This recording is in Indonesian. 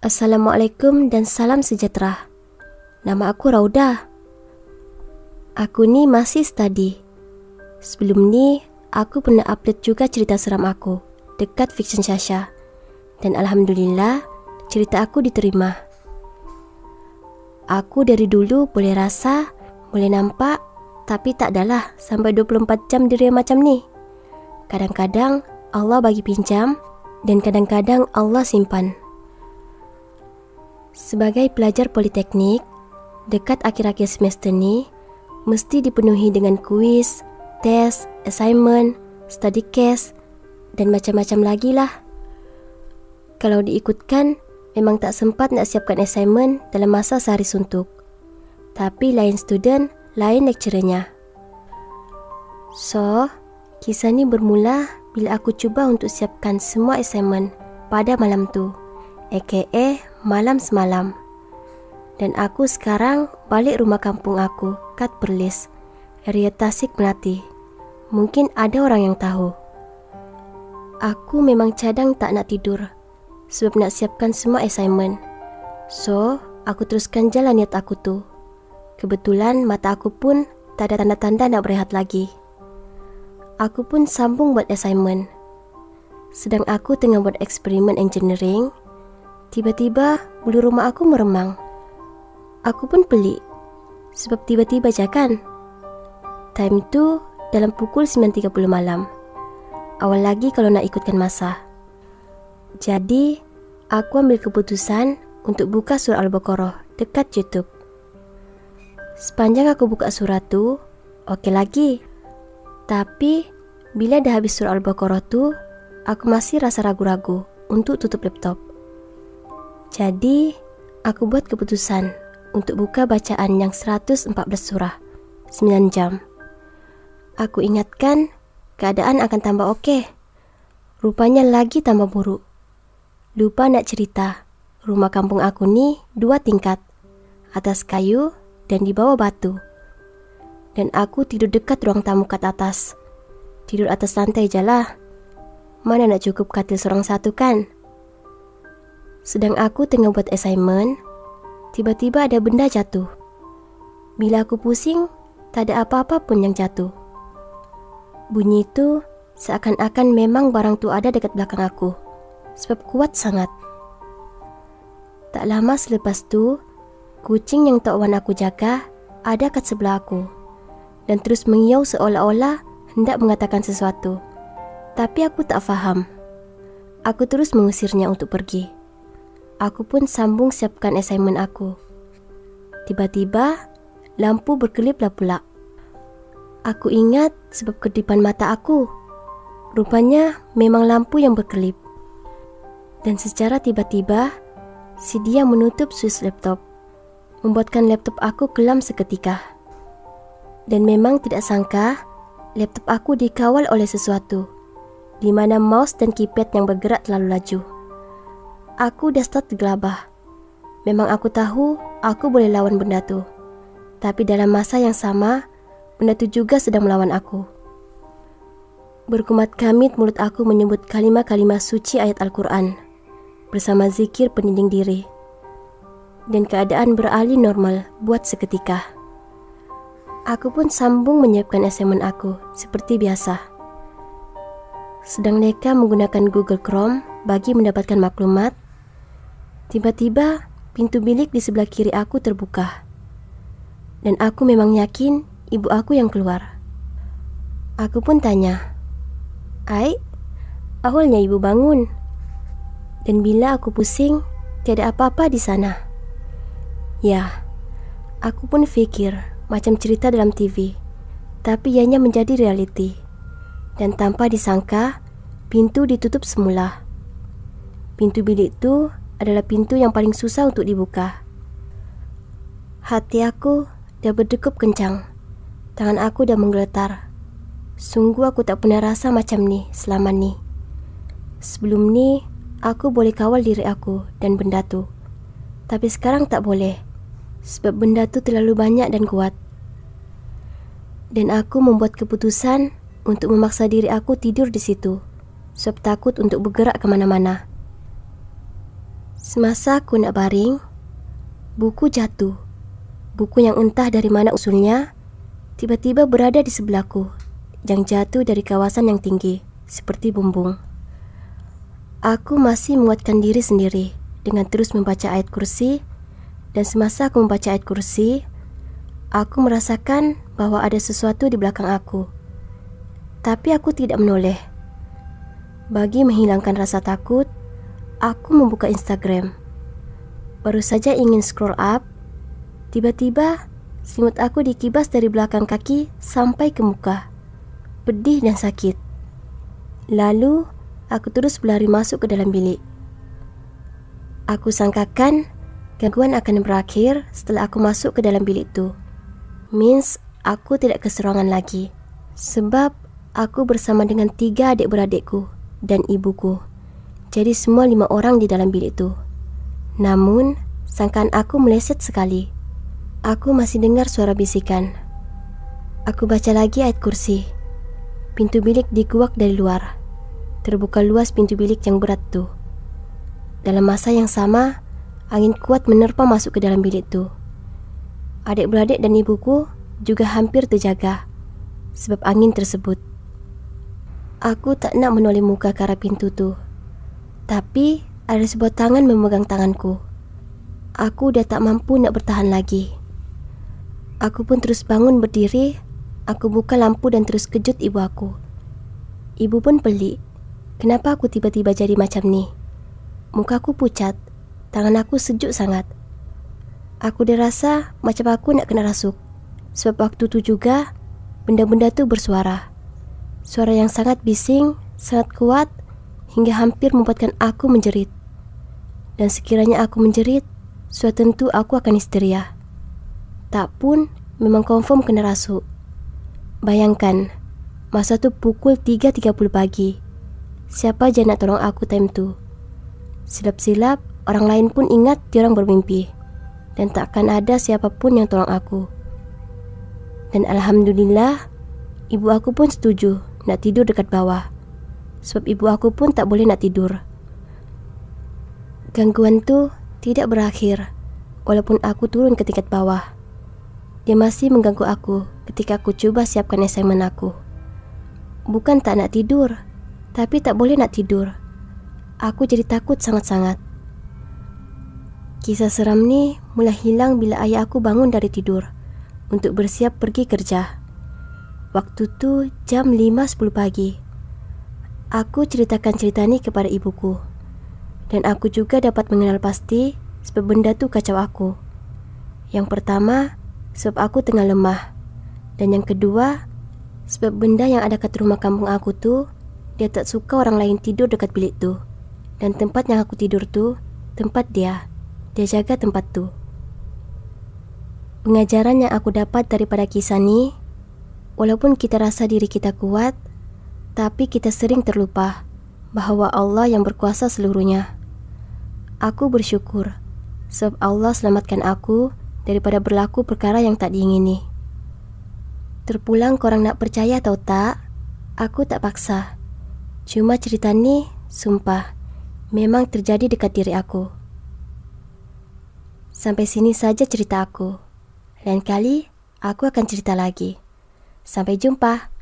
Assalamualaikum dan salam sejahtera. Nama aku Rauda. Aku ni masih study. Sebelum ni, aku pernah upload juga cerita seram aku dekat Fiction Syasha. Dan Alhamdulillah, cerita aku diterima. Aku dari dulu boleh rasa, boleh nampak, tapi tak adalah sampai 24 jam diri macam ni. Kadang-kadang Allah bagi pinjam dan kadang-kadang Allah simpan. Sebagai pelajar politeknik, dekat akhir-akhir semester ni, mesti dipenuhi dengan kuis, tes, assignment, study case, dan macam-macam lagi lah. Kalau diikutkan, memang tak sempat nak siapkan assignment dalam masa sehari suntuk. Tapi lain student, lain lecturernya. So, kisah ni bermula bila aku cuba untuk siapkan semua assignment pada malam tu, aka malam semalam. Dan aku sekarang balik rumah kampung aku, Kat Perlis, area Tasik Melati. Mungkin ada orang yang tahu. Aku memang cadang tak nak tidur sebab nak siapkan semua assignment. So, aku teruskan jalan niat aku tu. Kebetulan mata aku pun tak ada tanda-tanda nak berehat lagi. Aku pun sambung buat assignment. Sedang aku tengah buat eksperimen engineering, tiba-tiba bulu rumah aku meremang. Aku pun pelik, sebab tiba-tiba je kan. Time tu dalam pukul 9.30 malam. Awal lagi kalau nak ikutkan masa. Jadi, aku ambil keputusan untuk buka surah Al-Baqarah dekat YouTube. Sepanjang aku buka surah tu, okey lagi. Tapi, bila dah habis surah Al-Baqarah tu, aku masih rasa ragu-ragu untuk tutup laptop. Jadi, aku buat keputusan untuk buka bacaan yang 114 surah, 9 jam. Aku ingatkan, keadaan akan tambah okey. Rupanya lagi tambah buruk. Lupa nak cerita, rumah kampung aku ni 2 tingkat, atas kayu dan di bawah batu. Dan aku tidur dekat ruang tamu kat atas. Tidur atas lantai je lah. Mana nak cukup katil seorang satu kan? Sedang aku tengah buat assignment, tiba-tiba ada benda jatuh. Bila aku pusing, tak ada apa-apa pun yang jatuh. Bunyi itu seakan-akan memang barang tu ada dekat belakang aku, sebab kuat sangat. Tak lama selepas tu, kucing yang Tok Wan aku jaga ada kat sebelah aku dan terus mengiau seolah-olah hendak mengatakan sesuatu. Tapi aku tak faham. Aku terus mengusirnya untuk pergi. Aku pun sambung siapkan assignment aku. Tiba-tiba, lampu berkelip-lah pula. Aku ingat sebab kedipan mata aku. Rupanya memang lampu yang berkelip. Dan secara tiba-tiba, si dia menutup switch laptop, membuatkan laptop aku kelam seketika. Dan memang tidak sangka, laptop aku dikawal oleh sesuatu, di mana mouse dan keypad yang bergerak terlalu laju. Aku dah start gelabah. Memang aku tahu aku boleh lawan benda tu. Tapi dalam masa yang sama, benda tu juga sedang melawan aku. Berkumat kamit mulut aku menyebut kalimah-kalimah suci ayat Al-Quran bersama zikir peninding diri. Dan keadaan beralih normal buat seketika. Aku pun sambung menyiapkan assignment aku seperti biasa. Sedang neka menggunakan Google Chrome bagi mendapatkan maklumat, tiba-tiba pintu bilik di sebelah kiri aku terbuka. Dan aku memang yakin ibu aku yang keluar. Aku pun tanya, "Ai, awalnya ibu bangun?" Dan bila aku pusing, tiada apa-apa di sana. Ya, aku pun fikir macam cerita dalam TV, tapi ianya menjadi realiti. Dan tanpa disangka, pintu ditutup semula. Pintu bilik itu adalah pintu yang paling susah untuk dibuka. Hati aku dah berdegup kencang. Tangan aku dah menggeletar. Sungguh aku tak pernah rasa macam ni selama ni. Sebelum ni, aku boleh kawal diri aku dan benda tu. Tapi sekarang tak boleh, sebab benda tu terlalu banyak dan kuat. Dan aku membuat keputusan untuk memaksa diri aku tidur di situ, sebab takut untuk bergerak ke mana-mana. Semasa aku nak baring, buku jatuh. Buku yang entah dari mana usulnya, tiba-tiba berada di sebelahku, yang jatuh dari kawasan yang tinggi, seperti bumbung. Aku masih menguatkan diri sendiri dengan terus membaca ayat kursi, dan semasa aku membaca ayat kursi, aku merasakan bahwa ada sesuatu di belakang aku. Tapi aku tidak menoleh. Bagi menghilangkan rasa takut, aku membuka Instagram. Baru saja ingin scroll up, tiba-tiba selimut aku dikibas dari belakang kaki sampai ke muka. Pedih dan sakit. Lalu, aku terus berlari masuk ke dalam bilik. Aku sangkakan gangguan akan berakhir setelah aku masuk ke dalam bilik itu. Means aku tidak keserongan lagi. Sebab aku bersama dengan 3 adik-beradikku dan ibuku. Jadi semua 5 orang di dalam bilik itu. Namun, sangkaan aku meleset sekali. Aku masih dengar suara bisikan. Aku baca lagi ayat kursi. Pintu bilik dikuak dari luar. Terbuka luas pintu bilik yang berat tu. Dalam masa yang sama, angin kuat menerpa masuk ke dalam bilik tu. Adik-beradik dan ibuku juga hampir terjaga sebab angin tersebut. Aku tak nak menoleh muka ke arah pintu tu. Tapi ada sebuah tangan memegang tanganku. Aku dah tak mampu nak bertahan lagi. Aku pun terus bangun berdiri. Aku buka lampu dan terus kejut ibu aku. Ibu pun pelik. Kenapa aku tiba-tiba jadi macam ni? Mukaku pucat. Tangan aku sejuk sangat. Aku dah rasa macam aku nak kena rasuk. Sebab waktu tu juga benda-benda tu bersuara. Suara yang sangat bising, sangat kuat, hingga hampir membuatkan aku menjerit. Dan sekiranya aku menjerit, sudah tentu aku akan histeria. Tak pun memang confirm kena rasuk. Bayangkan, masa tu pukul 3.30 pagi. Siapa je nak tolong aku time tu? Silap-silap, orang lain pun ingat diorang bermimpi. Dan takkan ada siapapun yang tolong aku. Dan Alhamdulillah, ibu aku pun setuju nak tidur dekat bawah. Sebab ibu aku pun tak boleh nak tidur. Gangguan tu tidak berakhir walaupun aku turun ke tingkat bawah. Dia masih mengganggu aku ketika aku cuba siapkan assignment aku. Bukan tak nak tidur, tapi tak boleh nak tidur. Aku jadi takut sangat-sangat. Kisah seram ni mula hilang bila ayah aku bangun dari tidur untuk bersiap pergi kerja. Waktu tu jam 5.10 pagi. Aku ceritakan cerita ni kepada ibuku. Dan aku juga dapat mengenal pasti sebab benda tu kacau aku. Yang pertama, sebab aku tengah lemah. Dan yang kedua, sebab benda yang ada kat rumah kampung aku tu, dia tak suka orang lain tidur dekat bilik tu. Dan tempat yang aku tidur tu, tempat dia. Dia jaga tempat tu. Pengajaran yang aku dapat daripada kisah ni, walaupun kita rasa diri kita kuat, tapi kita sering terlupa bahawa Allah yang berkuasa seluruhnya. Aku bersyukur sebab Allah selamatkan aku daripada berlaku perkara yang tak diingini. Terpulang korang nak percaya atau tak, aku tak paksa. Cuma cerita ni, sumpah, memang terjadi dekat diri aku. Sampai sini saja cerita aku. Lain kali, aku akan cerita lagi. Sampai jumpa.